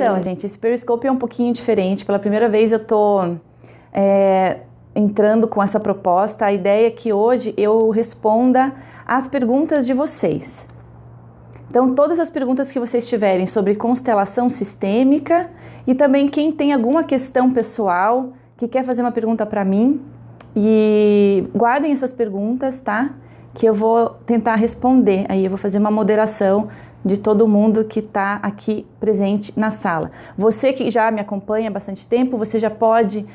Então, gente, esse Periscope é um pouquinho diferente. Pela primeira vez eu tô entrando com essa proposta. A ideia é que hoje eu responda as perguntas de vocês. Então, todas as perguntas que vocês tiverem sobre constelação sistêmica e também quem tem alguma questão pessoal que quer fazer uma pergunta para mim, e guardem essas perguntas, tá? Que eu vou tentar responder. Aí eu vou fazer uma moderação de todo mundo que está aqui presente na sala. Você que já me acompanha há bastante tempo, você já pode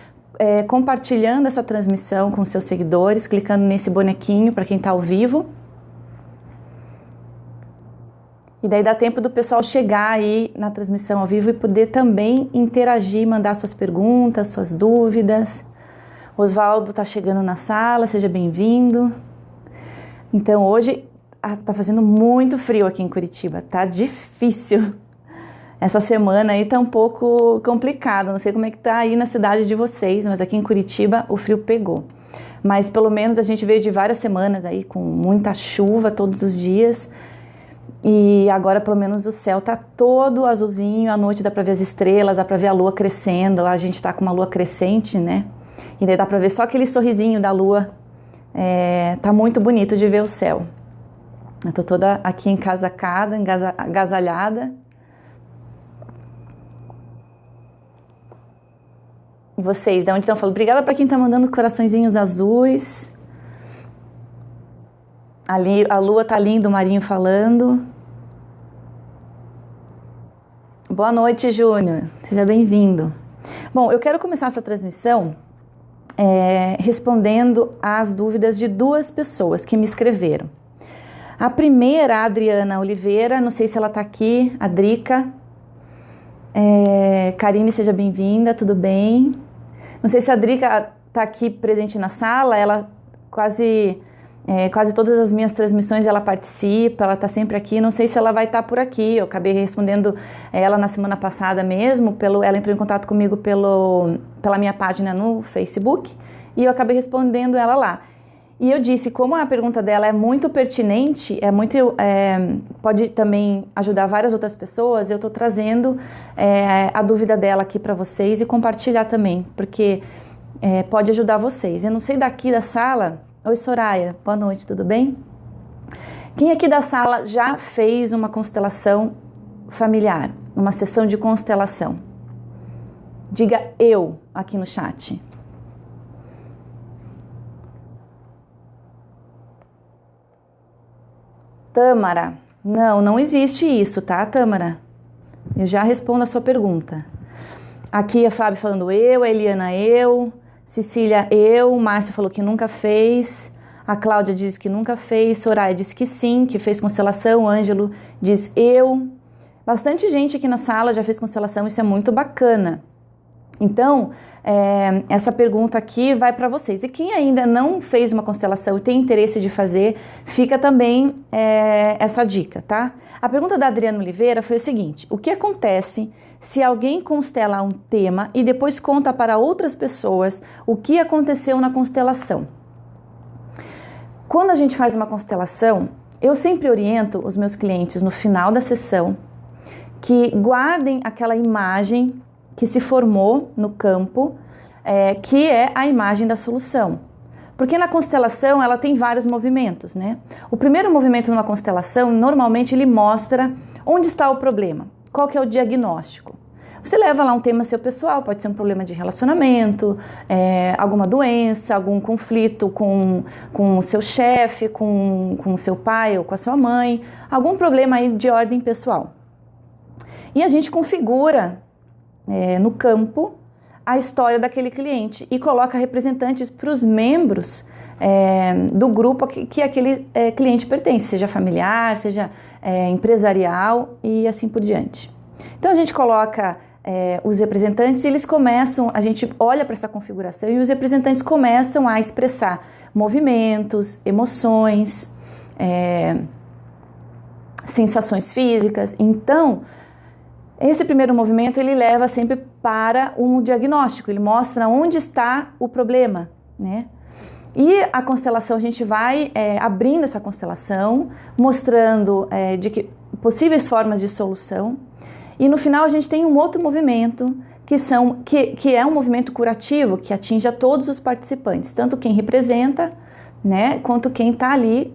compartilhando essa transmissão com seus seguidores, clicando nesse bonequinho para quem está ao vivo. E daí dá tempo do pessoal chegar aí na transmissão ao vivo e poder também interagir, mandar suas perguntas, suas dúvidas. Oswaldo está chegando na sala, seja bem-vindo. Então hoje tá fazendo muito frio aqui em Curitiba, tá difícil. Essa semana aí tá um pouco complicado, não sei como é que tá aí na cidade de vocês, mas aqui em Curitiba o frio pegou. Mas pelo menos a gente veio de várias semanas aí com muita chuva todos os dias. E agora pelo menos o céu tá todo azulzinho, à noite dá pra ver as estrelas, dá pra ver a lua crescendo, a gente tá com uma lua crescente, né? E daí dá pra ver só aquele sorrisinho da lua, tá muito bonito de ver o céu. Eu tô toda aqui encasacada, agasalhada. E vocês, de onde estão falando? Obrigada pra quem tá mandando coraçõezinhos azuis. Ali, a lua tá linda, o Marinho falando. Boa noite, Júnior. Seja bem-vindo. Bom, eu quero começar essa transmissão respondendo às dúvidas de duas pessoas que me escreveram. A primeira, a Adriana Oliveira, não sei se ela tá aqui, a Drica. Karine, seja bem-vinda, tudo bem? Não sei se a Drica tá aqui presente na sala, ela quase todas as minhas transmissões ela participa, ela está sempre aqui, não sei se ela vai estar por aqui, eu acabei respondendo ela na semana passada mesmo, ela entrou em contato comigo pela minha página no Facebook, e eu acabei respondendo ela lá. E eu disse, como a pergunta dela é muito pertinente, pode também ajudar várias outras pessoas, eu estou trazendo a dúvida dela aqui para vocês e compartilhar também, porque pode ajudar vocês. Eu não sei daqui da sala... Oi, Soraya, boa noite, tudo bem? Quem aqui da sala já fez uma constelação familiar, uma sessão de constelação? Diga eu aqui no chat. Tâmara, não existe isso, tá, Tâmara? Eu já respondo a sua pergunta. Aqui a Fábio falando eu, a Eliana eu... Cecília, eu, Márcio falou que nunca fez, a Cláudia diz que nunca fez, Soraya disse que sim, que fez constelação, Ângelo diz eu. Bastante gente aqui na sala já fez constelação, isso é muito bacana. Então, essa pergunta aqui vai para vocês. E quem ainda não fez uma constelação e tem interesse de fazer, fica também essa dica, tá? A pergunta da Adriana Oliveira foi o seguinte: o que acontece se alguém constela um tema e depois conta para outras pessoas o que aconteceu na constelação? Quando a gente faz uma constelação, eu sempre oriento os meus clientes no final da sessão que guardem aquela imagem que se formou no campo, que é a imagem da solução. Porque na constelação ela tem vários movimentos, né? O primeiro movimento numa constelação, normalmente ele mostra onde está o problema, qual que é o diagnóstico. Você leva lá um tema seu pessoal, pode ser um problema de relacionamento, alguma doença, algum conflito com o seu chefe, com o seu pai ou com a sua mãe, algum problema aí de ordem pessoal. E a gente configura no campo a história daquele cliente e coloca representantes para os membros do grupo que aquele cliente pertence, seja familiar, seja empresarial e assim por diante. Então a gente coloca os representantes e eles começam, a gente olha para essa configuração e os representantes começam a expressar movimentos, emoções, sensações físicas. Então, esse primeiro movimento ele leva sempre para um diagnóstico, ele mostra onde está o problema, né? E a constelação, a gente vai abrindo essa constelação, mostrando de que possíveis formas de solução. E no final a gente tem um outro movimento, que é um movimento curativo, que atinge a todos os participantes, tanto quem representa, né, quanto quem está ali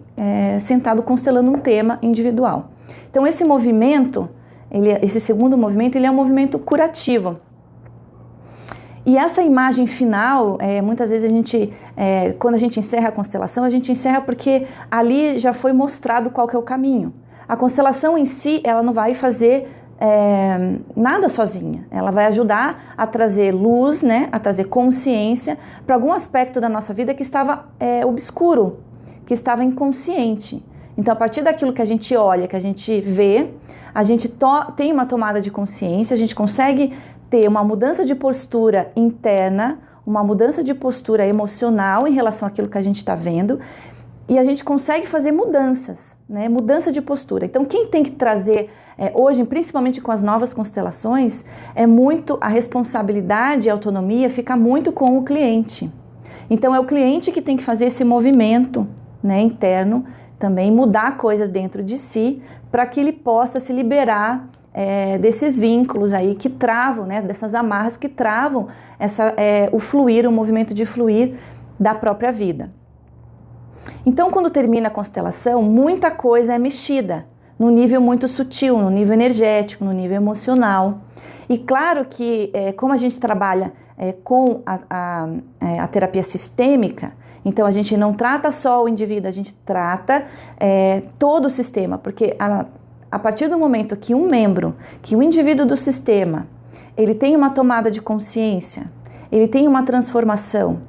sentado constelando um tema individual. Então esse movimento, esse segundo movimento, ele é um movimento curativo. E essa imagem final, muitas vezes quando a gente encerra a constelação, a gente encerra porque ali já foi mostrado qual que é o caminho. A constelação em si, ela não vai fazer nada sozinha. Ela vai ajudar a trazer luz, né, a trazer consciência para algum aspecto da nossa vida que estava obscuro, que estava inconsciente. Então, a partir daquilo que a gente olha, que a gente vê, a gente tem uma tomada de consciência, a gente consegue ter uma mudança de postura interna, uma mudança de postura emocional em relação àquilo que a gente está vendo, e a gente consegue fazer mudanças, né? Mudança de postura. Então, quem tem que trazer hoje, principalmente com as novas constelações, muito a responsabilidade e a autonomia fica muito com o cliente. Então, é o cliente que tem que fazer esse movimento, né, interno, também mudar coisas dentro de si, para que ele possa se liberar desses vínculos aí que travam, né, dessas amarras que travam o fluir, o movimento de fluir da própria vida. Então, quando termina a constelação, muita coisa é mexida, num nível muito sutil, no nível energético, no nível emocional. E claro que, como a gente trabalha com a terapia sistêmica, então a gente não trata só o indivíduo, a gente trata todo o sistema, porque a partir do momento que que o indivíduo do sistema, ele tem uma tomada de consciência, ele tem uma transformação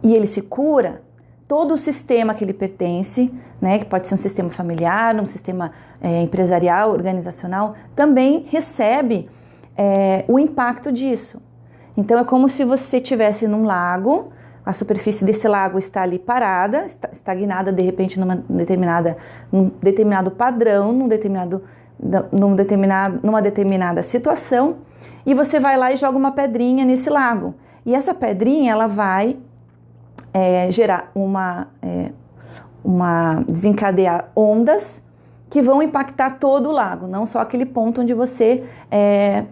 e ele se cura, todo o sistema que ele pertence, né, que pode ser um sistema familiar, um sistema empresarial, organizacional, também recebe o impacto disso. Então é como se você estivesse num lago, a superfície desse lago está ali parada, estagnada de repente num determinado padrão, numa determinada situação, e você vai lá e joga uma pedrinha nesse lago. E essa pedrinha, ela vai gerar desencadear ondas que vão impactar todo o lago, não só aquele ponto onde você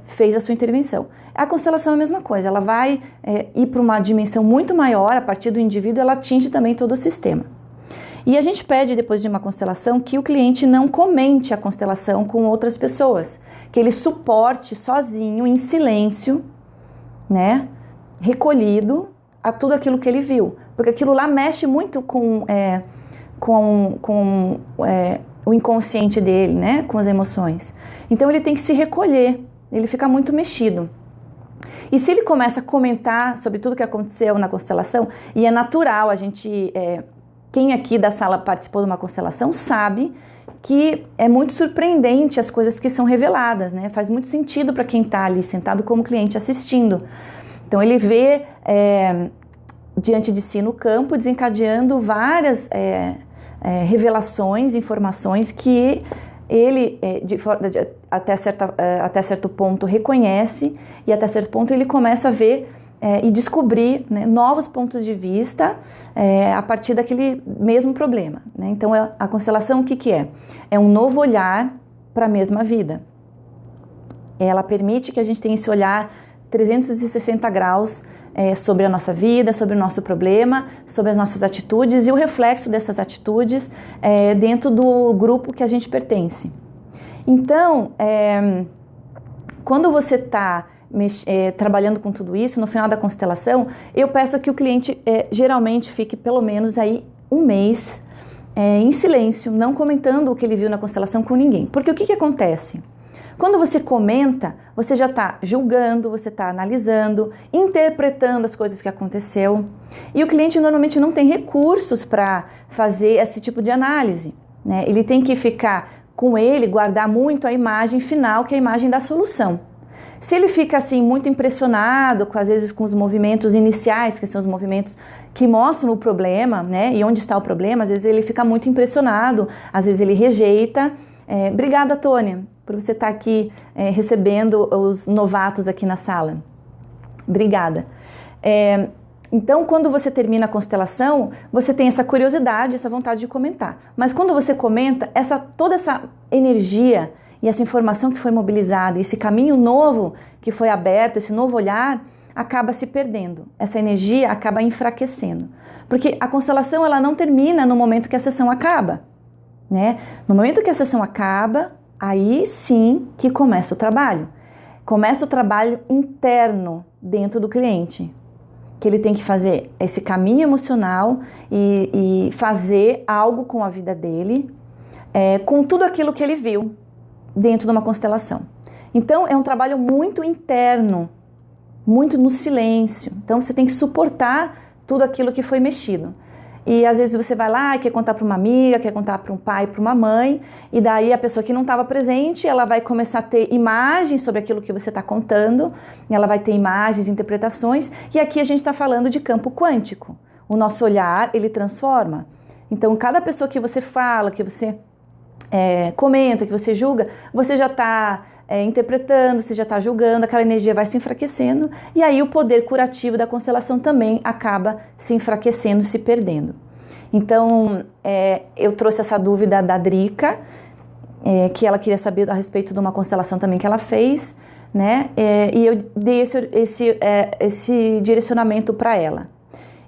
fez a sua intervenção. A constelação é a mesma coisa, ela vai ir para uma dimensão muito maior, a partir do indivíduo, ela atinge também todo o sistema. E a gente pede, depois de uma constelação, que o cliente não comente a constelação com outras pessoas, que ele suporte sozinho, em silêncio, né, recolhido, a tudo aquilo que ele viu, porque aquilo lá mexe muito com o inconsciente dele, né, com as emoções. Então ele tem que se recolher, ele fica muito mexido. E se ele começa a comentar sobre tudo que aconteceu na constelação, e é natural, quem aqui da sala participou de uma constelação sabe que é muito surpreendente as coisas que são reveladas, né? Faz muito sentido para quem está ali sentado como cliente assistindo. Então ele vê diante de si no campo, desencadeando várias revelações, informações que ele até certo ponto reconhece, e até certo ponto ele começa a ver e descobrir, né, novos pontos de vista a partir daquele mesmo problema, né? Então a constelação o que é? É um novo olhar para a mesma vida. Ela permite que a gente tenha esse olhar 360 graus sobre a nossa vida, sobre o nosso problema, sobre as nossas atitudes e o reflexo dessas atitudes dentro do grupo que a gente pertence. Então, quando você está trabalhando com tudo isso, no final da constelação, eu peço que o cliente geralmente fique pelo menos aí um mês em silêncio, não comentando o que ele viu na constelação com ninguém. Porque o que acontece? Quando você comenta, você já está julgando, você está analisando, interpretando as coisas que aconteceu. E o cliente normalmente não tem recursos para fazer esse tipo de análise, né? Ele tem que ficar com ele, guardar muito a imagem final, que é a imagem da solução. Se ele fica assim muito impressionado, às vezes com os movimentos iniciais, que são os movimentos que mostram o problema, né? E onde está o problema, às vezes ele fica muito impressionado, às vezes ele rejeita. Obrigada, Tônia, por você estar aqui recebendo os novatos aqui na sala. Obrigada. Então, quando você termina a constelação, você tem essa curiosidade, essa vontade de comentar. Mas quando você comenta, toda essa energia e essa informação que foi mobilizada, esse caminho novo que foi aberto, esse novo olhar, acaba se perdendo. Essa energia acaba enfraquecendo. Porque a constelação ela não termina no momento que a sessão acaba, né? No momento que a sessão acaba, aí sim que começa o trabalho. Começa o trabalho interno dentro do cliente, que ele tem que fazer esse caminho emocional e fazer algo com a vida dele, com tudo aquilo que ele viu dentro de uma constelação. Então, é um trabalho muito interno, muito no silêncio. Então, você tem que suportar tudo aquilo que foi mexido. E às vezes você vai lá e quer contar para uma amiga, quer contar para um pai, para uma mãe, e daí a pessoa que não estava presente, ela vai começar a ter imagens sobre aquilo que você está contando, e ela vai ter imagens, interpretações, e aqui a gente está falando de campo quântico. O nosso olhar, ele transforma. Então, cada pessoa que você fala, que você comenta, que você julga, você já está interpretando, você já está julgando, aquela energia vai se enfraquecendo, e aí o poder curativo da constelação também acaba se enfraquecendo, se perdendo. Então, eu trouxe essa dúvida da Drica, que ela queria saber a respeito de uma constelação também que ela fez, né? E eu dei esse direcionamento para ela.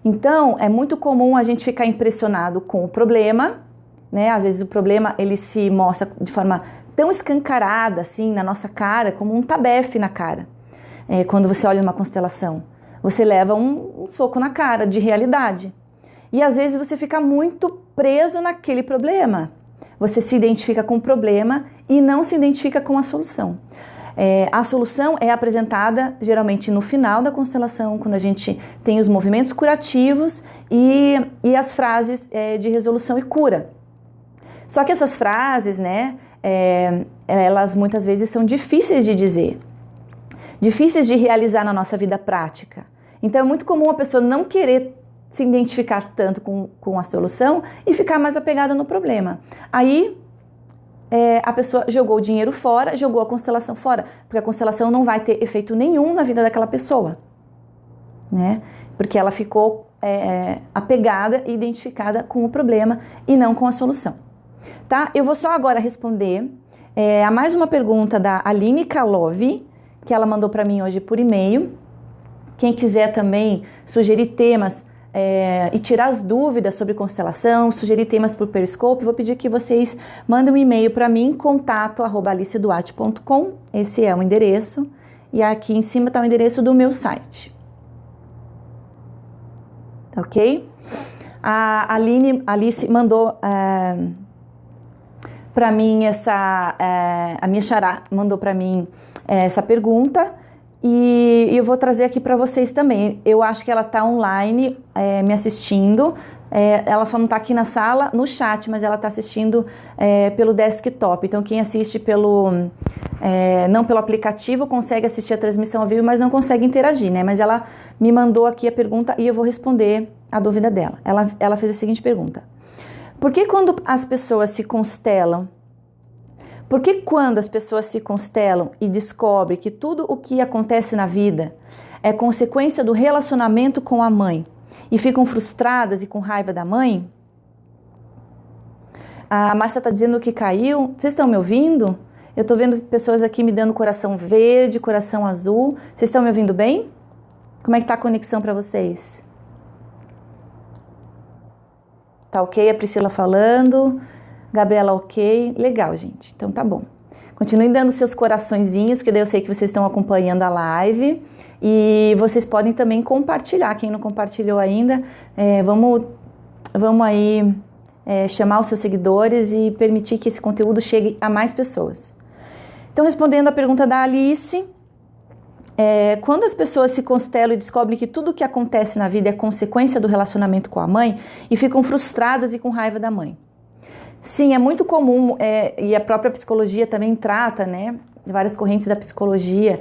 Então, é muito comum a gente ficar impressionado com o problema, né? Às vezes o problema ele se mostra de forma tão escancarada assim na nossa cara, como um tabefe na cara. Quando você olha uma constelação, você leva um soco na cara de realidade. E às vezes você fica muito preso naquele problema. Você se identifica com o problema e não se identifica com a solução. A solução é apresentada geralmente no final da constelação, quando a gente tem os movimentos curativos e as frases de resolução e cura. Só que essas frases, né, elas muitas vezes são difíceis de dizer, difíceis de realizar na nossa vida prática. Então é muito comum a pessoa não querer se identificar tanto com a solução e ficar mais apegada no problema. Aí a pessoa jogou o dinheiro fora, jogou a constelação fora, porque a constelação não vai ter efeito nenhum na vida daquela pessoa, né? Porque ela ficou apegada e identificada com o problema e não com a solução. Tá? Eu vou só agora responder a mais uma pergunta da Aline Kalov, que ela mandou para mim hoje por e-mail. Quem quiser também sugerir temas e tirar as dúvidas sobre constelação, sugerir temas por Periscope, vou pedir que vocês mandem um e-mail para mim, contato@aliceduarte.com. Esse é o endereço. E aqui em cima está o endereço do meu site. Tá ok? A Alice mandou para mim a minha xará mandou para mim essa pergunta e eu vou trazer aqui para vocês também. Eu acho que ela está online me assistindo, ela só não está aqui na sala, no chat, mas ela está assistindo pelo desktop. Então quem assiste não pelo aplicativo consegue assistir a transmissão ao vivo, mas não consegue interagir, né? Mas ela me mandou aqui a pergunta e eu vou responder a dúvida dela. Ela fez a seguinte pergunta: por que quando as pessoas se constelam, e descobrem que tudo o que acontece na vida é consequência do relacionamento com a mãe e ficam frustradas e com raiva da mãe? A Márcia está dizendo que caiu. Vocês estão me ouvindo? Eu estou vendo pessoas aqui me dando coração verde, coração azul. Vocês estão me ouvindo bem? Como é que está a conexão para vocês? Tá ok? A Priscila falando. Gabriela ok. Legal, gente. Então tá bom. Continuem dando seus coraçõezinhos, porque daí eu sei que vocês estão acompanhando a live. E vocês podem também compartilhar. Quem não compartilhou ainda, vamos aí chamar os seus seguidores e permitir que esse conteúdo chegue a mais pessoas. Então, respondendo a pergunta da Alice, quando as pessoas se constelam e descobrem que tudo o que acontece na vida é consequência do relacionamento com a mãe e ficam frustradas e com raiva da mãe. Sim, é muito comum, e a própria psicologia também trata, né, várias correntes da psicologia,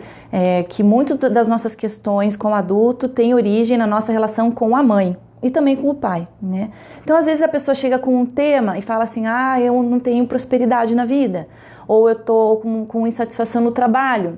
que muitas das nossas questões como adulto têm origem na nossa relação com a mãe e também com o pai, né? Então, às vezes a pessoa chega com um tema e fala assim, eu não tenho prosperidade na vida, ou eu tô com insatisfação no trabalho.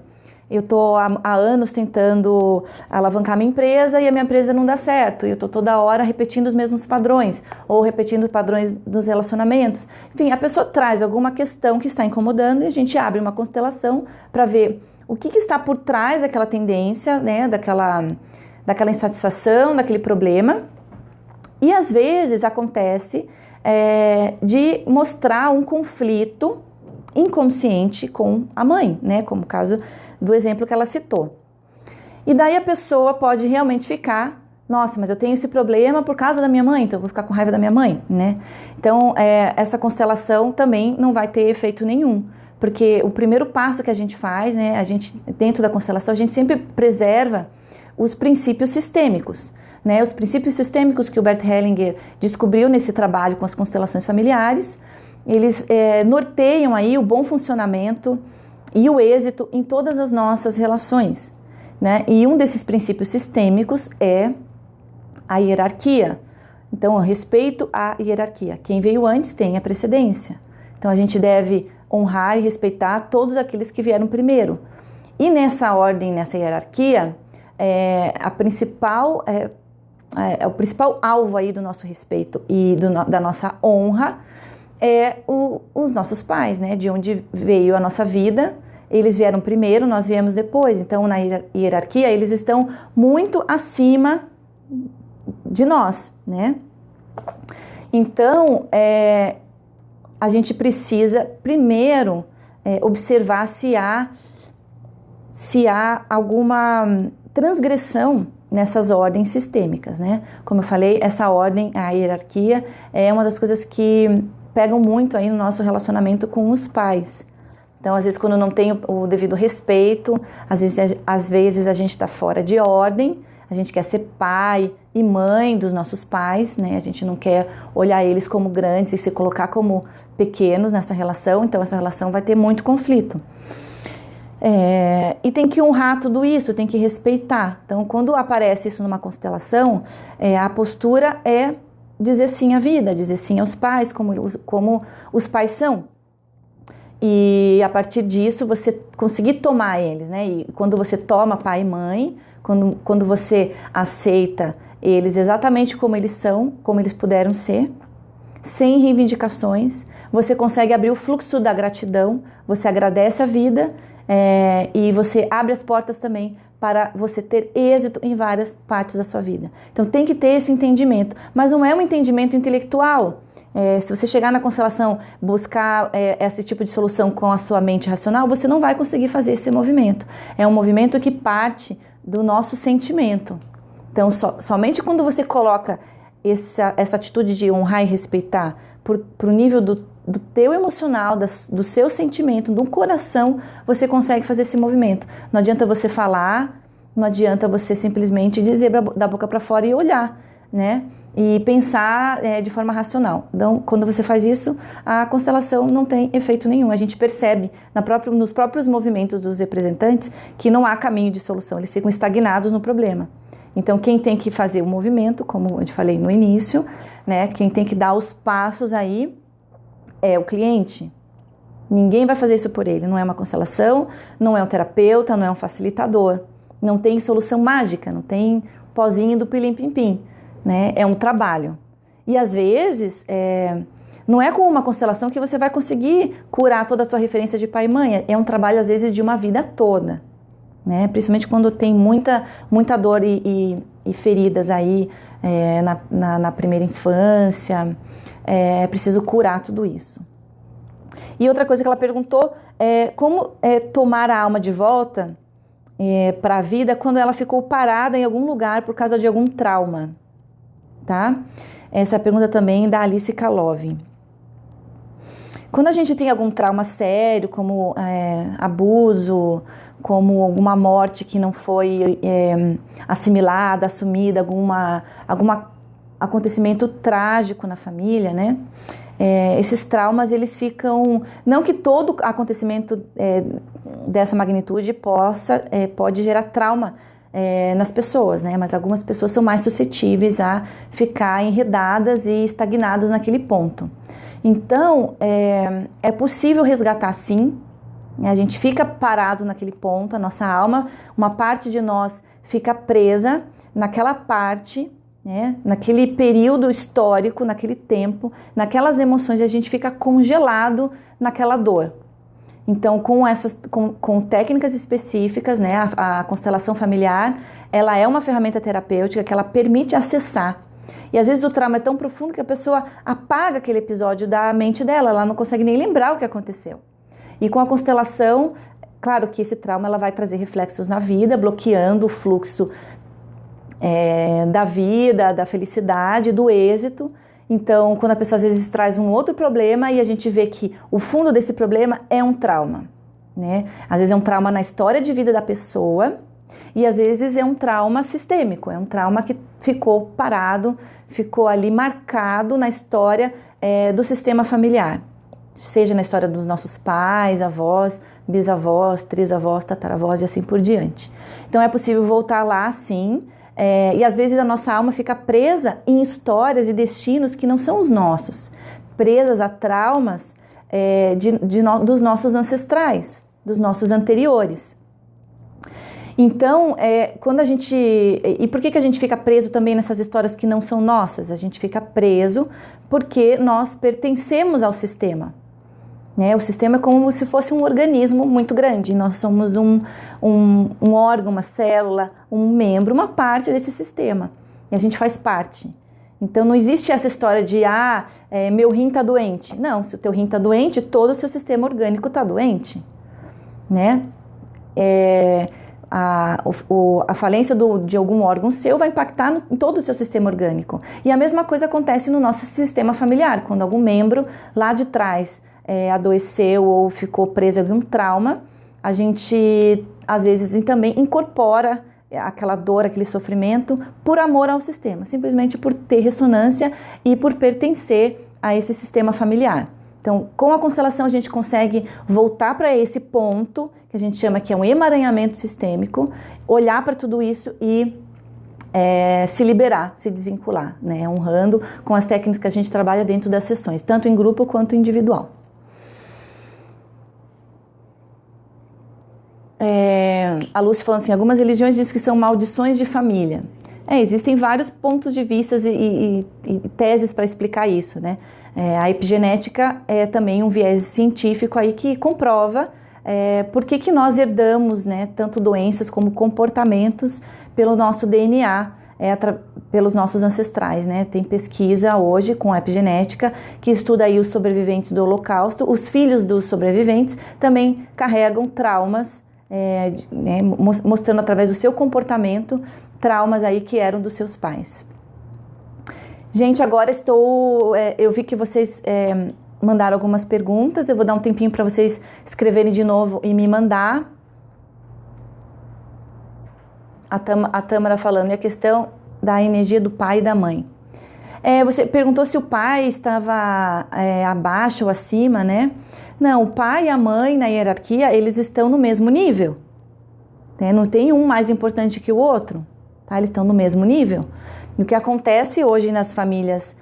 eu estou há anos tentando alavancar minha empresa e a minha empresa não dá certo. E eu estou toda hora repetindo os mesmos padrões, ou repetindo padrões dos relacionamentos. Enfim, a pessoa traz alguma questão que está incomodando e a gente abre uma constelação para ver o que está por trás daquela tendência, né, daquela insatisfação, daquele problema. E às vezes acontece de mostrar um conflito inconsciente com a mãe, né, como o caso do exemplo que ela citou. E daí a pessoa pode realmente ficar, nossa, mas eu tenho esse problema por causa da minha mãe, então eu vou ficar com raiva da minha mãe, né? Então, essa constelação também não vai ter efeito nenhum, porque o primeiro passo que a gente faz, né, dentro da constelação, a gente sempre preserva os princípios sistêmicos, né? Os princípios sistêmicos que o Bert Hellinger descobriu nesse trabalho com as constelações familiares, eles norteiam aí o bom funcionamento e o êxito em todas as nossas relações, né? E um desses princípios sistêmicos é a hierarquia. Então, respeito à hierarquia. Quem veio antes tem a precedência. Então, a gente deve honrar e respeitar todos aqueles que vieram primeiro. E nessa ordem, nessa hierarquia, o principal alvo aí do nosso respeito e da nossa honra os nossos pais, né? De onde veio a nossa vida. Eles vieram primeiro, nós viemos depois. Então, na hierarquia, eles estão muito acima de nós, né? Então, a gente precisa primeiro observar se há alguma transgressão nessas ordens sistêmicas, né? Como eu falei, essa ordem, a hierarquia, é uma das coisas que pegam muito aí no nosso relacionamento com os pais. Então, às vezes, quando não tem o devido respeito, às vezes a gente está fora de ordem, a gente quer ser pai e mãe dos nossos pais, né? A gente não quer olhar eles como grandes e se colocar como pequenos nessa relação, então essa relação vai ter muito conflito. E tem que honrar tudo isso, tem que respeitar. Então, quando aparece isso numa constelação, a postura é dizer sim à vida, dizer sim aos pais, como os pais são. E a partir disso você conseguir tomar eles, né? E quando você toma pai e mãe, quando você aceita eles exatamente como eles são, como eles puderam ser, sem reivindicações, você consegue abrir o fluxo da gratidão, você agradece a vida e você abre as portas também para você ter êxito em várias partes da sua vida. Então tem que ter esse entendimento, mas não é um entendimento intelectual. Se você chegar na constelação, buscar esse tipo de solução com a sua mente racional, você não vai conseguir fazer esse movimento. É um movimento que parte do nosso sentimento. Então, somente quando você coloca essa atitude de honrar e respeitar para o nível do teu emocional, do seu sentimento, do coração, você consegue fazer esse movimento. Não adianta você falar, não adianta você simplesmente dizer da boca para fora e olhar, né? E pensar de forma racional. Então, quando você faz isso, a constelação não tem efeito nenhum. A gente percebe nos próprios movimentos dos representantes que não há caminho de solução, eles ficam estagnados no problema. Então, quem tem que fazer o movimento, como eu te falei no início, né, quem tem que dar os passos aí é o cliente. Ninguém vai fazer isso por ele. Não é uma constelação, não é um terapeuta, não é um facilitador. Não tem solução mágica, não tem pozinho do pilim-pim-pim. Né? É um trabalho. E às vezes, não é com uma constelação que você vai conseguir curar toda a sua referência de pai e mãe. É um trabalho, às vezes, de uma vida toda. Né? Principalmente quando tem muita dor e feridas aí na primeira infância. É preciso curar tudo isso. E outra coisa que ela perguntou é como tomar a alma de volta para a vida quando ela ficou parada em algum lugar por causa de algum trauma. Tá? Essa é a pergunta também da Alice Kalov. Quando a gente tem algum trauma sério, como abuso, como alguma morte que não foi assimilada, assumida, algum acontecimento trágico na família, né? Esses traumas, eles ficam... Não que todo acontecimento dessa magnitude pode gerar trauma nas pessoas, né? Mas algumas pessoas são mais suscetíveis a ficar enredadas e estagnadas naquele ponto. Então, é possível resgatar sim A gente fica parado naquele ponto, a nossa alma, uma parte de nós fica presa naquela parte, né, naquele período histórico, naquele tempo, naquelas emoções, e a gente fica congelado naquela dor. Então, com técnicas específicas, né, a constelação familiar, ela é uma ferramenta terapêutica que ela permite acessar. E às vezes o trauma é tão profundo que a pessoa apaga aquele episódio da mente dela, ela não consegue nem lembrar o que aconteceu. E com a constelação, claro que esse trauma ela vai trazer reflexos na vida, bloqueando o fluxo da vida, da felicidade, do êxito. Então, quando a pessoa às vezes traz um outro problema e a gente vê que o fundo desse problema é um trauma, né? Às vezes é um trauma na história de vida da pessoa e às vezes é um trauma sistêmico, é um trauma que ficou parado, ficou ali marcado na história do sistema familiar, seja na história dos nossos pais, avós, bisavós, trisavós, tataravós e assim por diante. Então é possível voltar lá sim, e às vezes a nossa alma fica presa em histórias e destinos que não são os nossos, presas a traumas dos nossos ancestrais, dos nossos anteriores. Então, quando a gente... E por que a gente fica preso também nessas histórias que não são nossas? A gente fica preso porque nós pertencemos ao sistema. Né? O sistema é como se fosse um organismo muito grande. Nós somos um órgão, uma célula, um membro, uma parte desse sistema. E a gente faz parte. Então, não existe essa história de, meu rim está doente. Não, se o teu rim está doente, todo o seu sistema orgânico está doente. Né? A falência de algum órgão seu vai impactar em todo o seu sistema orgânico. E a mesma coisa acontece no nosso sistema familiar. Quando algum membro lá de trás adoeceu ou ficou preso a algum trauma, a gente às vezes também incorpora aquela dor, aquele sofrimento por amor ao sistema, simplesmente por ter ressonância e por pertencer a esse sistema familiar. Então, com a constelação a gente consegue voltar para esse ponto que a gente chama que é um emaranhamento sistêmico, olhar para tudo isso e se liberar, se desvincular, né? Honrando com as técnicas que a gente trabalha dentro das sessões, tanto em grupo quanto individual. A Lúcia falando assim, algumas religiões dizem que são maldições de família. Existem vários pontos de vista e teses para explicar isso, né? A epigenética é também um viés científico aí que comprova por que nós herdamos, né, tanto doenças como comportamentos pelo nosso DNA, pelos nossos ancestrais, né? Tem pesquisa hoje com a epigenética que estuda aí os sobreviventes do Holocausto. Os filhos dos sobreviventes também carregam traumas, né, mostrando através do seu comportamento traumas aí que eram dos seus pais. Gente, agora eu vi que vocês mandaram algumas perguntas, eu vou dar um tempinho para vocês escreverem de novo e me mandar. A Tâmara falando, e a questão da energia do pai e da mãe. Você perguntou se o pai estava abaixo ou acima, né? Não, o pai e a mãe na hierarquia, eles estão no mesmo nível. Né? Não tem um mais importante que o outro, tá? Eles estão no mesmo nível. E o que acontece hoje nas famílias,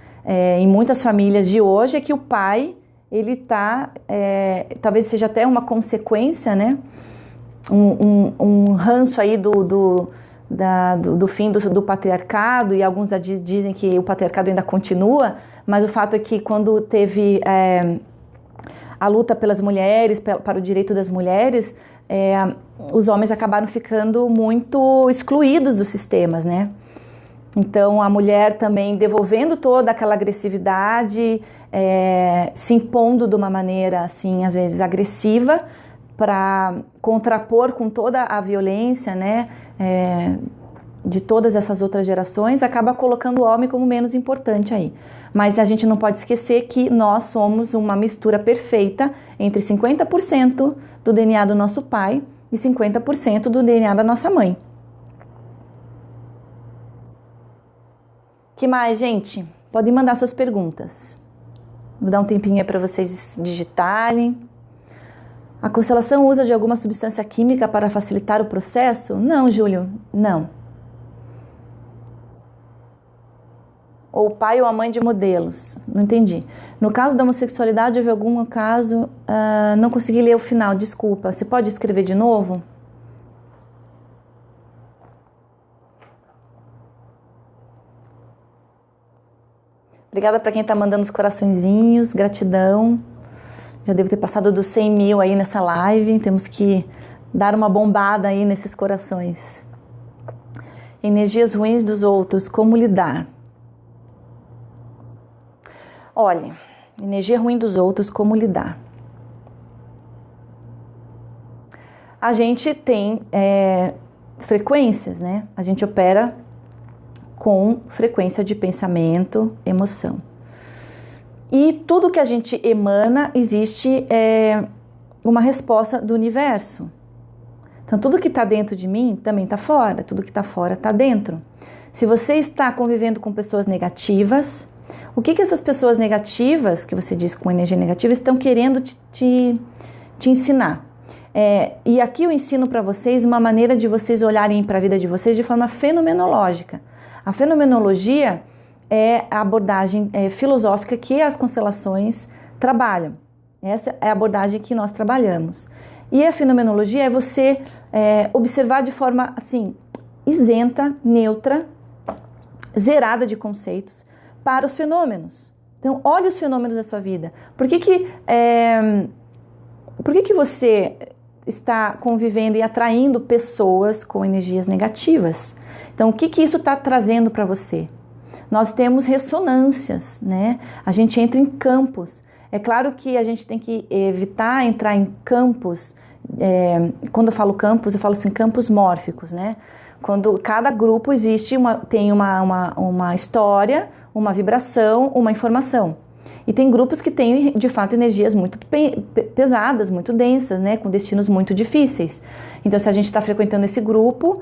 em muitas famílias de hoje, é que o pai, ele tá, talvez seja até uma consequência, né? Um ranço aí do fim do patriarcado, e alguns dizem que o patriarcado ainda continua, mas o fato é que quando teve a luta pelas mulheres, para o direito das mulheres, os homens acabaram ficando muito excluídos dos sistemas, né? Então a mulher também devolvendo toda aquela agressividade, se impondo de uma maneira assim, às vezes agressiva, para contrapor com toda a violência, né, de todas essas outras gerações, acaba colocando o homem como menos importante aí. Mas a gente não pode esquecer que nós somos uma mistura perfeita entre 50% do DNA do nosso pai e 50% do DNA da nossa mãe. Que mais, gente? Podem mandar suas perguntas. Vou dar um tempinho aí para vocês digitarem. A constelação usa de alguma substância química para facilitar o processo? Não, Júlio, não. Ou o pai ou a mãe de modelos. Não entendi. No caso da homossexualidade, houve algum caso... não consegui ler o final, desculpa. Você pode escrever de novo? Obrigada para quem está mandando os coraçõezinhos. Gratidão. Já devo ter passado dos 100 mil aí nessa live. Temos que dar uma bombada aí nesses corações. Energias ruins dos outros, como lidar? Olha, energia ruim dos outros, como lidar? A gente tem frequências, né? A gente opera com frequência de pensamento, emoção. E tudo que a gente emana, existe uma resposta do universo. Então, tudo que está dentro de mim também está fora, tudo que está fora está dentro. Se você está convivendo com pessoas negativas, o que essas pessoas negativas, que você diz com energia negativa, estão querendo te ensinar? E aqui eu ensino para vocês uma maneira de vocês olharem para a vida de vocês de forma fenomenológica. A fenomenologia é a abordagem filosófica que as constelações trabalham. Essa é a abordagem que nós trabalhamos. E a fenomenologia é você observar de forma assim, isenta, neutra, zerada de conceitos para os fenômenos. Então, olhe os fenômenos da sua vida. Por que você está convivendo e atraindo pessoas com energias negativas? Então, o que isso está trazendo para você? Nós temos ressonâncias, né? A gente entra em campos. É claro que a gente tem que evitar entrar em campos. Quando eu falo campos, eu falo assim, campos mórficos, né? Quando cada grupo tem uma história, uma vibração, uma informação. E tem grupos que têm, de fato, energias muito pesadas, muito densas, né? Com destinos muito difíceis. Então, se a gente está frequentando esse grupo,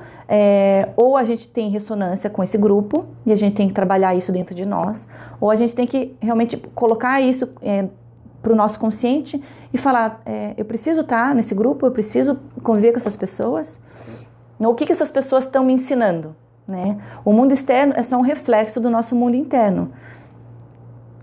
ou a gente tem ressonância com esse grupo, e a gente tem que trabalhar isso dentro de nós, ou a gente tem que realmente colocar isso para o nosso consciente e falar, eu preciso estar nesse grupo, eu preciso conviver com essas pessoas. O que essas pessoas estão me ensinando, né? O mundo externo é só um reflexo do nosso mundo interno.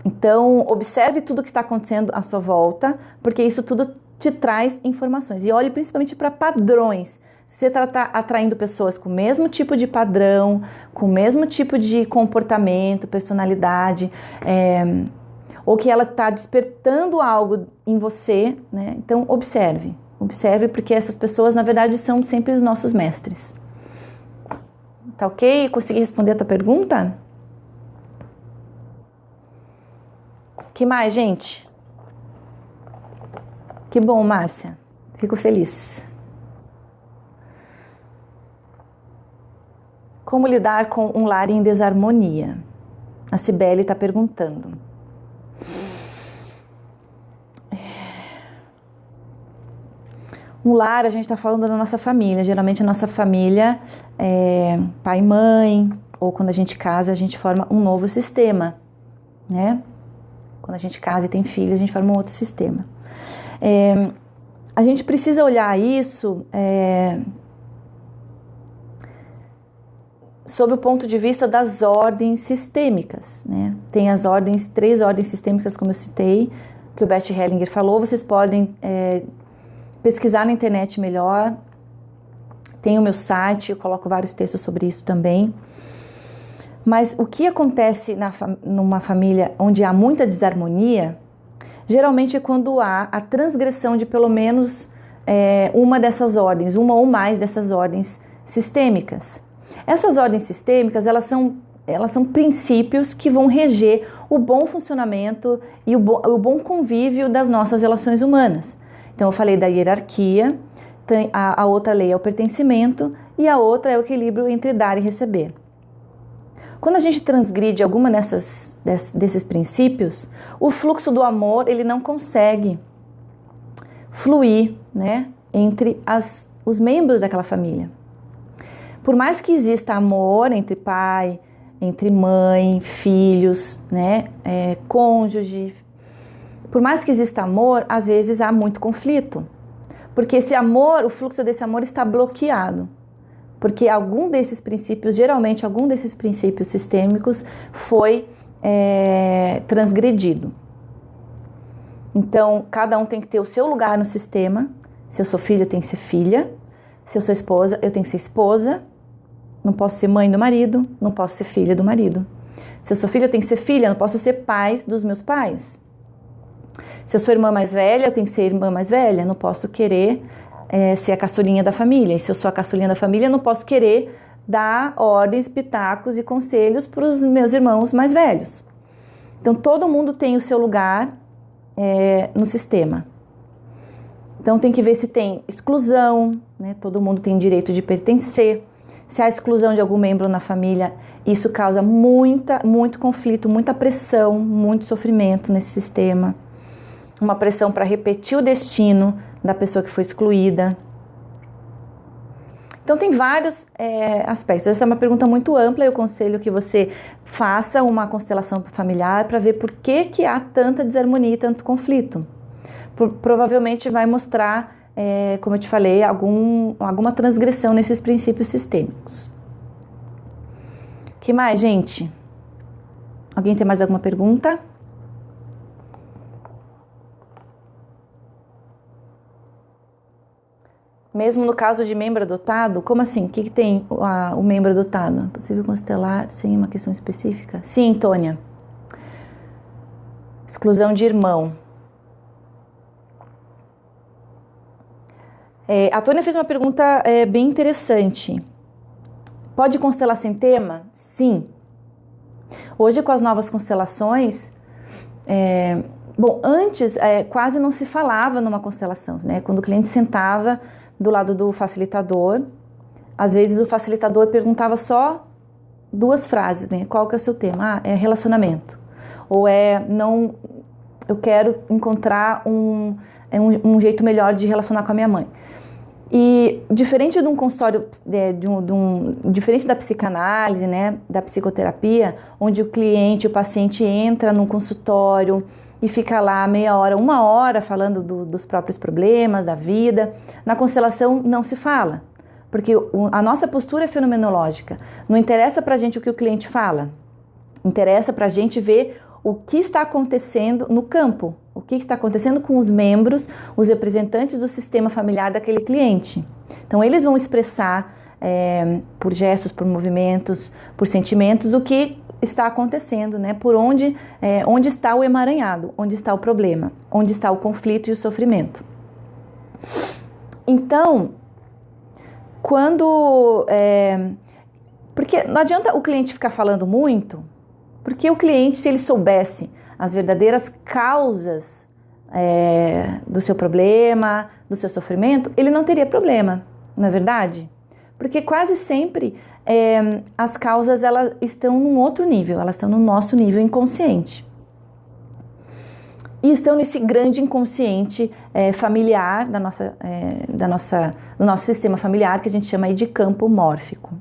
Então, observe tudo que está acontecendo à sua volta, porque isso tudo te traz informações. E olhe principalmente para padrões. Se você está atraindo pessoas com o mesmo tipo de padrão, com o mesmo tipo de comportamento, personalidade, ou que ela está despertando algo em você, né? Então, observe. Observe, porque essas pessoas, na verdade, são sempre os nossos mestres. Tá ok? Consegui responder a tua pergunta? Que mais, gente? Que bom, Márcia. Fico feliz. Como lidar com um lar em desarmonia? A Cibele está perguntando. Um lar, a gente está falando da nossa família. Geralmente a nossa família é pai e mãe, ou quando a gente casa, a gente forma um novo sistema, né? Quando a gente casa e tem filhos, a gente forma um outro sistema. A gente precisa olhar isso sob o ponto de vista das ordens sistêmicas, né? Tem as três ordens sistêmicas, como eu citei, que o Bert Hellinger falou. Vocês podem pesquisar na internet melhor. Tem o meu site, eu coloco vários textos sobre isso também. Mas o que acontece numa família onde há muita desarmonia, geralmente é quando há a transgressão de pelo menos uma dessas ordens, uma ou mais dessas ordens sistêmicas. Essas ordens sistêmicas, elas são princípios que vão reger o bom funcionamento e o bom convívio das nossas relações humanas. Então, eu falei da hierarquia, a outra lei é o pertencimento e a outra é o equilíbrio entre dar e receber. Quando a gente transgride alguma desses princípios, o fluxo do amor ele não consegue fluir, né, entre os membros daquela família. Por mais que exista amor entre pai, entre mãe, filhos, né, cônjuge, por mais que exista amor, às vezes há muito conflito. Porque esse amor, o fluxo desse amor está bloqueado. Porque geralmente algum desses princípios sistêmicos foi transgredido. Então, cada um tem que ter o seu lugar no sistema. Se eu sou filha, eu tenho que ser filha. Se eu sou esposa, eu tenho que ser esposa. Não posso ser mãe do marido, não posso ser filha do marido. Se eu sou filha, eu tenho que ser filha, não posso ser pai dos meus pais. Se eu sou irmã mais velha, eu tenho que ser irmã mais velha, não posso querer ser a caçulinha da família. E se eu sou a caçulinha da família, eu não posso querer dar ordens, pitacos e conselhos para os meus irmãos mais velhos. Então, todo mundo tem o seu lugar no sistema. Então, tem que ver se tem exclusão, né? Todo mundo tem direito de pertencer. Se há exclusão de algum membro na família, isso causa muito conflito, muita pressão, muito sofrimento nesse sistema. Uma pressão para repetir o destino da pessoa que foi excluída. Então, tem vários aspectos. Essa é uma pergunta muito ampla. Eu aconselho que você faça uma constelação familiar para ver por que há tanta desarmonia e tanto conflito. Provavelmente vai mostrar, como eu te falei, alguma transgressão nesses princípios sistêmicos. Que mais, gente? Alguém tem mais alguma pergunta? Mesmo no caso de membro adotado, como assim? O que tem o membro adotado? É possível constelar sem uma questão específica? Sim, Tônia. Exclusão de irmão. A Tônia fez uma pergunta bem interessante. Pode constelar sem tema? Sim. Hoje, com as novas constelações, antes quase não se falava numa constelação, né? Quando o cliente sentava do lado do facilitador, às vezes o facilitador perguntava só 2 frases, né? Qual que é o seu tema? É relacionamento. Ou não, eu quero encontrar um jeito melhor de relacionar com a minha mãe. E diferente de um consultório, diferente da psicanálise, né, da psicoterapia, onde o paciente entra num consultório e fica lá meia hora, 1 hora falando dos próprios problemas, da vida, na constelação não se fala, porque a nossa postura é fenomenológica. Não interessa pra gente o que o cliente fala, interessa pra gente ver o que está acontecendo no campo, o que está acontecendo com os membros, os representantes do sistema familiar daquele cliente. Então, eles vão expressar por gestos, por movimentos, por sentimentos, o que está acontecendo, né? Por onde está o emaranhado, onde está o problema, onde está o conflito e o sofrimento. Então, porque não adianta o cliente ficar falando muito, porque o cliente, se ele soubesse as verdadeiras causas do seu problema, do seu sofrimento, ele não teria problema, não é verdade? Porque quase sempre as causas elas estão num outro nível, elas estão no nosso nível inconsciente. E estão nesse grande inconsciente familiar do nosso sistema familiar, que a gente chama aí de campo mórfico.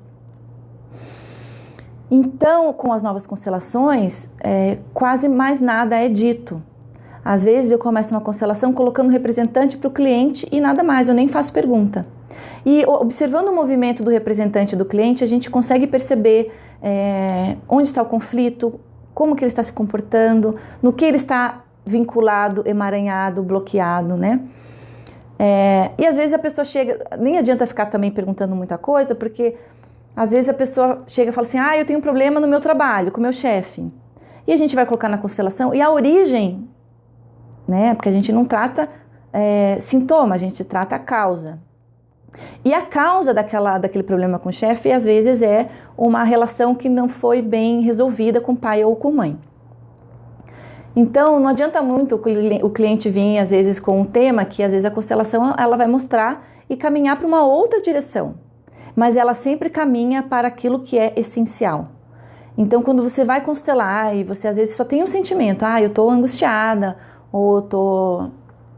Então, com as novas constelações, quase mais nada é dito. Às vezes eu começo uma constelação colocando um representante para o cliente e nada mais, eu nem faço pergunta. E observando o movimento do representante do cliente, a gente consegue perceber onde está o conflito, como que ele está se comportando, no que ele está vinculado, emaranhado, bloqueado, né? E às vezes a pessoa chega, nem adianta ficar também perguntando muita coisa, porque às vezes a pessoa chega e fala assim, eu tenho um problema no meu trabalho, com o meu chefe. E a gente vai colocar na constelação, e a origem, né? Porque a gente não trata sintoma, a gente trata a causa. E a causa daquele problema com o chefe, às vezes, é uma relação que não foi bem resolvida com o pai ou com a mãe. Então, não adianta muito o cliente vir, às vezes, com um tema que, às vezes, a constelação ela vai mostrar e caminhar para uma outra direção. Mas ela sempre caminha para aquilo que é essencial. Então, quando você vai constelar e você, às vezes, só tem um sentimento, eu estou angustiada,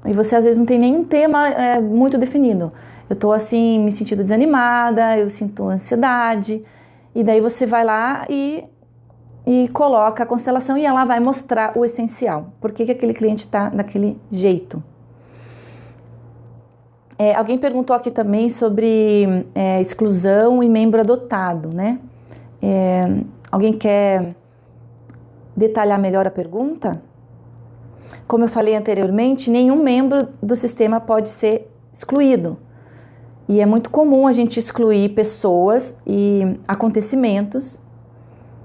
e você, às vezes, não tem nenhum tema muito definido. Eu estou, assim, me sentindo desanimada, eu sinto ansiedade, e daí você vai lá e coloca a constelação e ela vai mostrar o essencial. Por que aquele cliente está daquele jeito? Alguém perguntou aqui também sobre exclusão e membro adotado, né? Alguém quer detalhar melhor a pergunta, como eu falei anteriormente, nenhum membro do sistema pode ser excluído. E é muito comum a gente excluir pessoas e acontecimentos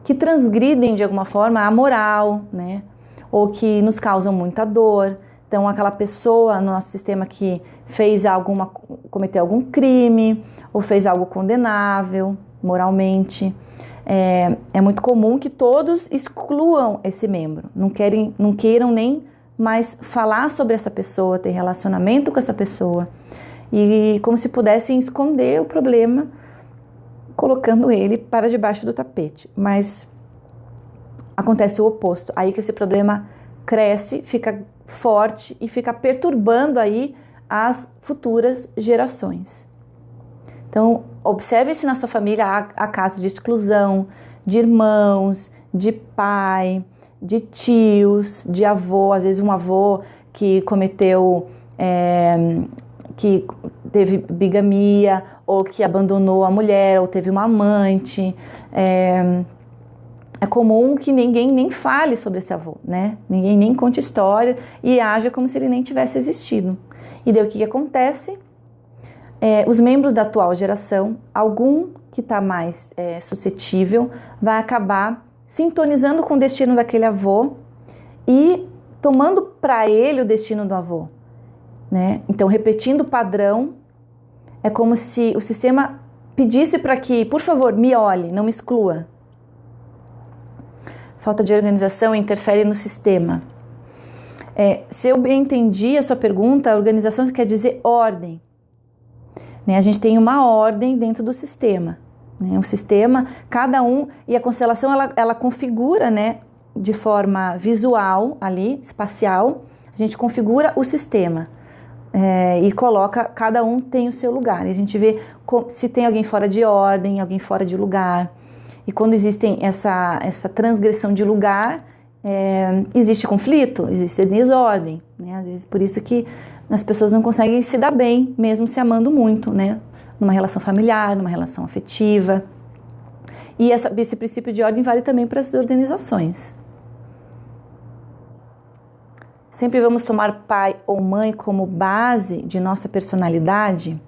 que transgridem de alguma forma a moral, né? Ou que nos causam muita dor. Então, aquela pessoa no nosso sistema que cometeu algum crime ou fez algo condenável moralmente, é muito comum que todos excluam esse membro. Não queiram nem mais falar sobre essa pessoa, ter relacionamento com essa pessoa. E como se pudessem esconder o problema, colocando ele para debaixo do tapete. Mas acontece o oposto. Aí que esse problema cresce, fica forte e fica perturbando aí as futuras gerações. Então, observe se na sua família há casos de exclusão de irmãos, de pai, de tios, de avô. Às vezes um avô que cometeu... que teve bigamia, ou que abandonou a mulher, ou teve uma amante. É comum que ninguém nem fale sobre esse avô, né? Ninguém nem conte história e haja como se ele nem tivesse existido. E daí o que acontece? Os membros da atual geração, algum que está mais suscetível, vai acabar sintonizando com o destino daquele avô e tomando para ele o destino do avô. Né? Então, repetindo o padrão, é como se o sistema pedisse para que, por favor, me olhe, não me exclua. Falta de organização interfere no sistema. Se eu bem entendi a sua pergunta, a organização quer dizer ordem. Né? A gente tem uma ordem dentro do sistema. Né? O sistema, cada um, e a constelação ela configura, né, de forma visual, ali, espacial, a gente configura o sistema. E coloca, cada um tem o seu lugar. E a gente vê se tem alguém fora de ordem, alguém fora de lugar. E quando existe essa transgressão de lugar, existe conflito, existe desordem. Né? Às vezes por isso que as pessoas não conseguem se dar bem, mesmo se amando muito, né? Numa relação familiar, numa relação afetiva. E esse princípio de ordem vale também para as organizações. Sempre vamos tomar pai ou mãe como base de nossa personalidade?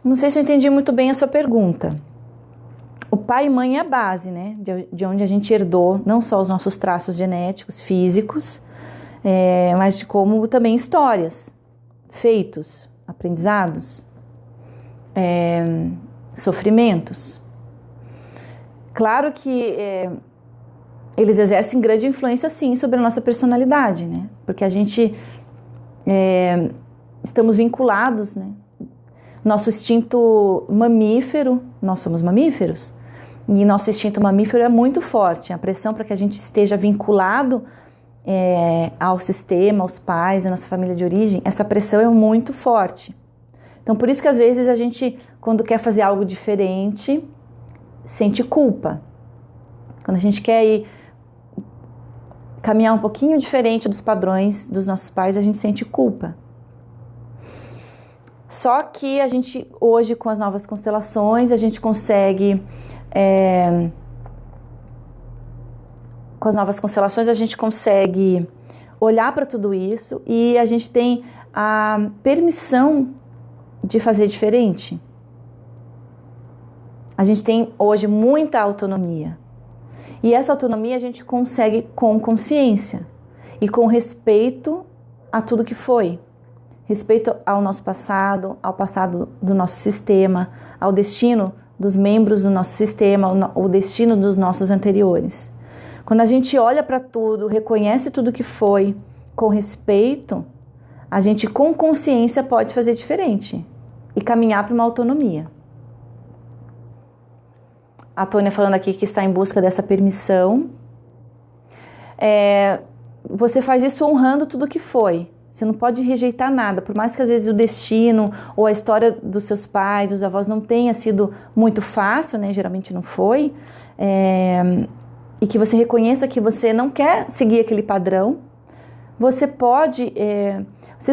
Não sei se eu entendi muito bem a sua pergunta. O pai e mãe é a base, né? De onde a gente herdou não só os nossos traços genéticos, físicos, mas de como também histórias, feitos, aprendizados, sofrimentos. Claro que eles exercem grande influência, sim, sobre a nossa personalidade, né? Porque a gente estamos vinculados, né? Nosso instinto mamífero, nós somos mamíferos, e nosso instinto mamífero é muito forte. A pressão para que a gente esteja vinculado ao sistema, aos pais, à nossa família de origem, essa pressão é muito forte. Então, por isso que às vezes a gente, quando quer fazer algo diferente, sente culpa. Quando a gente quer caminhar um pouquinho diferente dos padrões dos nossos pais, a gente sente culpa. Só que a gente, hoje, com as novas constelações, a gente consegue... com as novas constelações, a gente consegue olhar para tudo isso e a gente tem a permissão de fazer diferente. A gente tem, hoje, muita autonomia. E essa autonomia a gente consegue com consciência e com respeito a tudo que foi. Respeito ao nosso passado, ao passado do nosso sistema, ao destino dos membros do nosso sistema, ao destino dos nossos anteriores. Quando a gente olha para tudo, reconhece tudo que foi com respeito, a gente com consciência pode fazer diferente e caminhar para uma autonomia. A Tônia falando aqui que está em busca dessa permissão. Você faz isso honrando tudo que foi. Você não pode rejeitar nada, por mais que às vezes o destino ou a história dos seus pais, dos avós não tenha sido muito fácil, né? Geralmente não foi. E que você reconheça que você não quer seguir aquele padrão. Você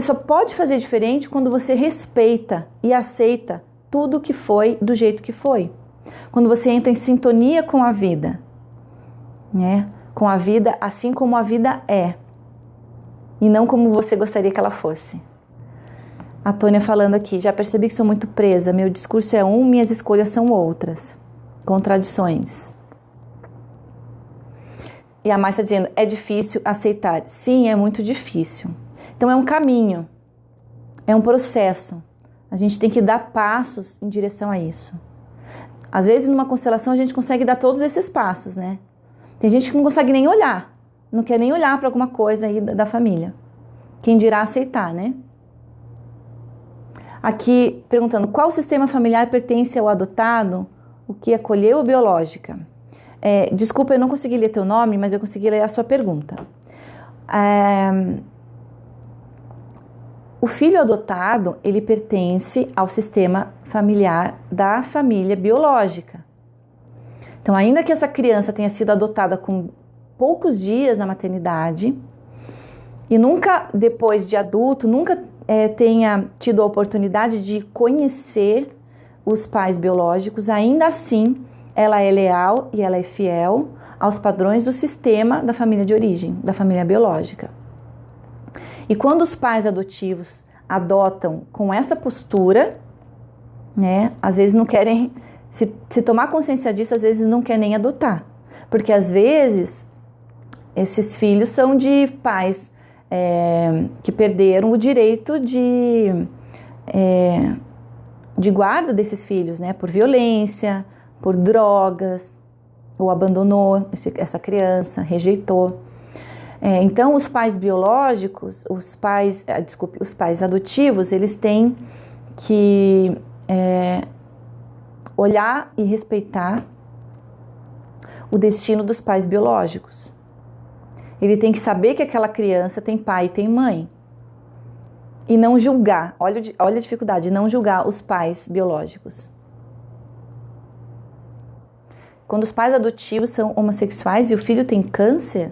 só pode fazer diferente quando você respeita e aceita tudo que foi do jeito que foi. Quando você entra em sintonia com a vida, né? Com a vida assim como a vida é, e não como você gostaria que ela fosse. A Tônia falando aqui, já percebi que sou muito presa, meu discurso é um, minhas escolhas são outras. Contradições. E a Márcia dizendo, é difícil aceitar. Sim, é muito difícil. Então é um caminho, é um processo. A gente tem que dar passos em direção a isso. Às vezes numa constelação a gente consegue dar todos esses passos, né? Tem gente que não consegue nem olhar, não quer nem olhar para alguma coisa aí da família. Quem dirá aceitar, né? Aqui perguntando, qual sistema familiar pertence ao adotado? O que acolheu ou biológica? Desculpa, eu não consegui ler teu nome, mas eu consegui ler a sua pergunta. O filho adotado, ele pertence ao sistema familiar da família biológica. Então, ainda que essa criança tenha sido adotada com poucos dias na maternidade e nunca, depois de adulto, nunca tenha tido a oportunidade de conhecer os pais biológicos, ainda assim, ela é leal e ela é fiel aos padrões do sistema da família de origem, da família biológica. E quando os pais adotivos adotam com essa postura, né, às vezes não querem, se tomar consciência disso, às vezes não quer nem adotar. Porque às vezes esses filhos são de pais que perderam o direito de guarda desses filhos, né, por violência, por drogas, ou abandonou essa criança, rejeitou. Então, os pais biológicos, os pais adotivos, eles têm que olhar e respeitar o destino dos pais biológicos. Ele tem que saber que aquela criança tem pai e tem mãe. E não julgar, olha a dificuldade, não julgar os pais biológicos. Quando os pais adotivos são homossexuais e o filho tem câncer,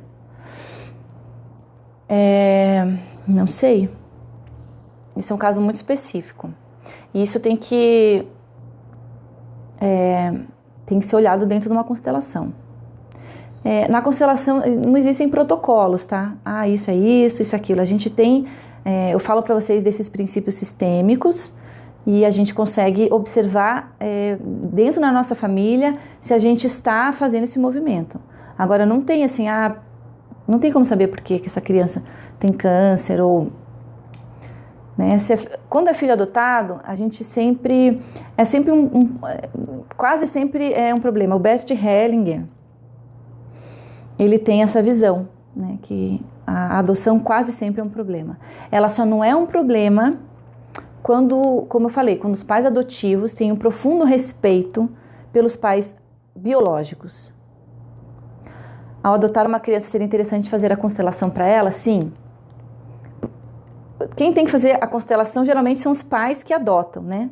não sei. Isso é um caso muito específico. E isso tem que ser olhado dentro de uma constelação. Na constelação não existem protocolos, tá? Isso é isso, isso é aquilo. A gente tem, eu falo para vocês desses princípios sistêmicos e a gente consegue observar dentro da nossa família se a gente está fazendo esse movimento. Agora, não tem assim, não tem como saber por que essa criança tem câncer ou... Né? Quando é filho adotado, a gente sempre... quase sempre é um problema. O Bert Hellinger, ele tem essa visão, né? Que a adoção quase sempre é um problema. Ela só não é um problema quando, como eu falei, quando os pais adotivos têm um profundo respeito pelos pais biológicos. Ao adotar uma criança, seria interessante fazer a constelação para ela? Sim. Quem tem que fazer a constelação geralmente são os pais que adotam, né?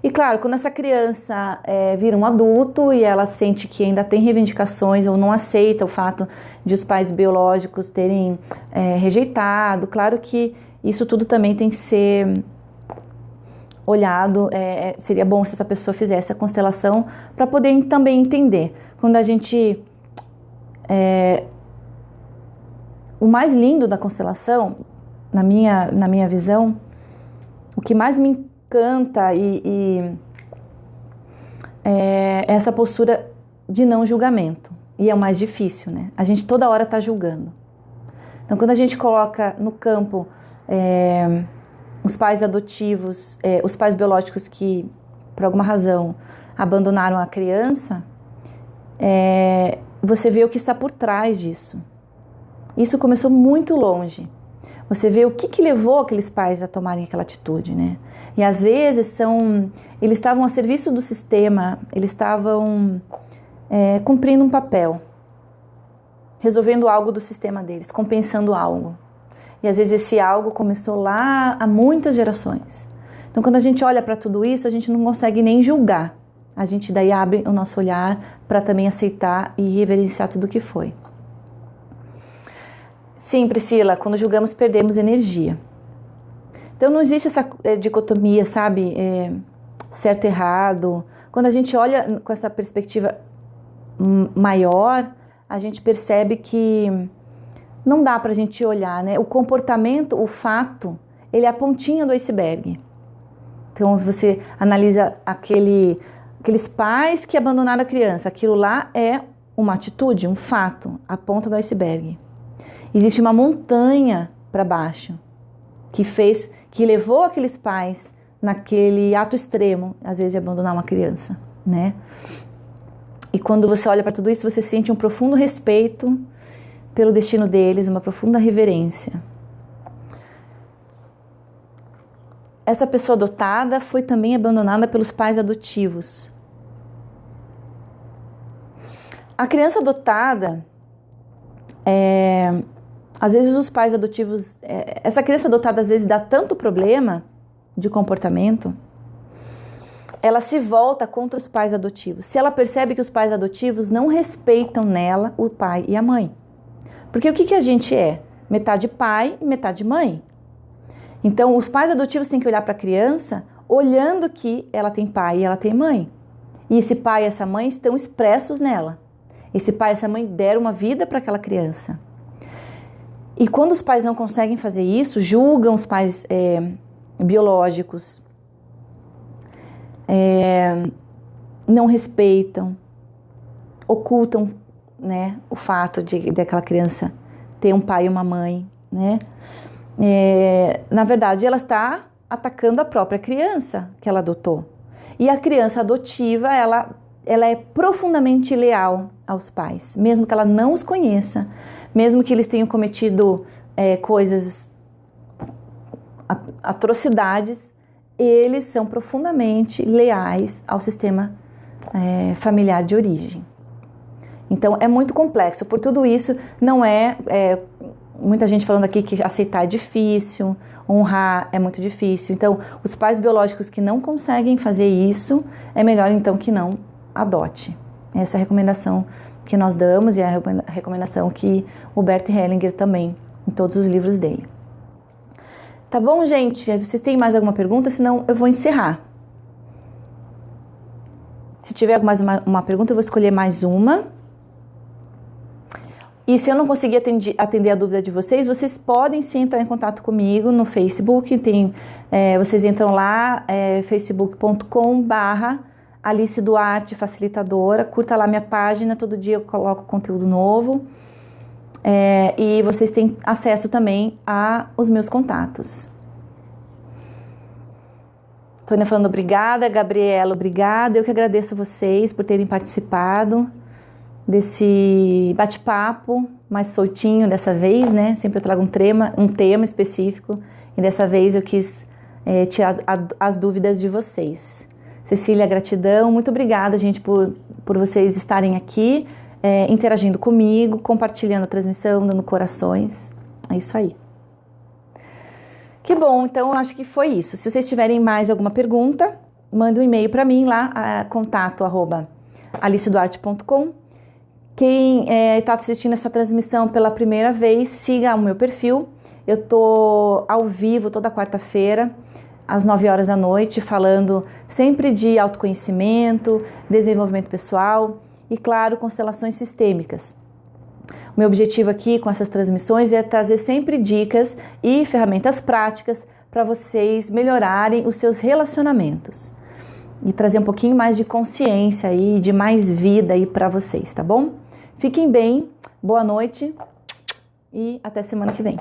E claro, quando essa criança vira um adulto e ela sente que ainda tem reivindicações ou não aceita o fato de os pais biológicos terem rejeitado, claro que isso tudo também tem que ser olhado. Seria bom se essa pessoa fizesse a constelação para poder também entender. Quando a gente... o mais lindo da constelação, na minha visão, o que mais me encanta é essa postura de não julgamento. E é o mais difícil, né? A gente toda hora está julgando. Então, quando a gente coloca no campo os pais adotivos, os pais biológicos que, por alguma razão, abandonaram a criança, você vê o que está por trás disso. Isso começou muito longe. Você vê o que levou aqueles pais a tomarem aquela atitude, né? E às vezes eles estavam a serviço do sistema, eles estavam cumprindo um papel, resolvendo algo do sistema deles, compensando algo. E às vezes esse algo começou lá há muitas gerações. Então, quando a gente olha para tudo isso, a gente não consegue nem julgar. A gente daí abre o nosso olhar para também aceitar e reverenciar tudo o que foi. Sim, Priscila, quando julgamos, perdemos energia. Então, não existe essa dicotomia, sabe? Certo e errado. Quando a gente olha com essa perspectiva maior, a gente percebe que não dá pra gente olhar, né? O comportamento, o fato, ele é a pontinha do iceberg. Então você analisa aqueles pais que abandonaram a criança, aquilo lá é uma atitude, um fato, a ponta do iceberg. Existe uma montanha para baixo que levou aqueles pais naquele ato extremo, às vezes de abandonar uma criança, né? E quando você olha para tudo isso, você sente um profundo respeito pelo destino deles, uma profunda reverência. Essa pessoa adotada foi também abandonada pelos pais adotivos. A criança adotada, às vezes os pais adotivos, essa criança adotada às vezes dá tanto problema de comportamento, ela se volta contra os pais adotivos. Se ela percebe que os pais adotivos não respeitam nela o pai e a mãe. Porque o que a gente é? Metade pai e metade mãe. Então, os pais adotivos têm que olhar para a criança olhando que ela tem pai e ela tem mãe. E esse pai e essa mãe estão expressos nela. Esse pai e essa mãe deram uma vida para aquela criança. E quando os pais não conseguem fazer isso, julgam os pais biológicos, não respeitam, ocultam, né, o fato daquela criança ter um pai e uma mãe, né? Na verdade, ela está atacando a própria criança que ela adotou. E a criança adotiva, ela é profundamente leal aos pais, mesmo que ela não os conheça, mesmo que eles tenham cometido coisas, atrocidades, eles são profundamente leais ao sistema familiar de origem. Então, é muito complexo. Por tudo isso, não muita gente falando aqui que aceitar é difícil, honrar é muito difícil. Então, os pais biológicos que não conseguem fazer isso, é melhor então que não adote. Essa é a recomendação que nós damos e é a recomendação que o Bert Hellinger também, em todos os livros dele. Tá bom, gente? Vocês têm mais alguma pergunta? Senão eu vou encerrar. Se tiver mais uma pergunta, eu vou escolher mais uma. E se eu não conseguir atender a dúvida de vocês, vocês podem sim entrar em contato comigo no Facebook. Vocês entram lá, facebook.com/Alice Duarte Facilitadora. Curta lá minha página, todo dia eu coloco conteúdo novo. E vocês têm acesso também aos meus contatos. Tônia falando obrigada, Gabriela, obrigada. Eu que agradeço a vocês por terem participado desse bate-papo mais soltinho dessa vez, né? Sempre eu trago um tema específico e dessa vez eu quis tirar as dúvidas de vocês. Cecília, gratidão, muito obrigada, gente, por vocês estarem aqui, interagindo comigo, compartilhando a transmissão, dando corações. É isso aí. Que bom, então eu acho que foi isso. Se vocês tiverem mais alguma pergunta, manda um e-mail para mim lá, contato@aliceduarte.com. Quem está assistindo essa transmissão pela primeira vez, siga o meu perfil. Eu estou ao vivo toda quarta-feira, às 9 horas da noite, falando sempre de autoconhecimento, desenvolvimento pessoal e, claro, constelações sistêmicas. O meu objetivo aqui com essas transmissões é trazer sempre dicas e ferramentas práticas para vocês melhorarem os seus relacionamentos e trazer um pouquinho mais de consciência e de mais vida aí para vocês, tá bom? Fiquem bem, boa noite e até semana que vem.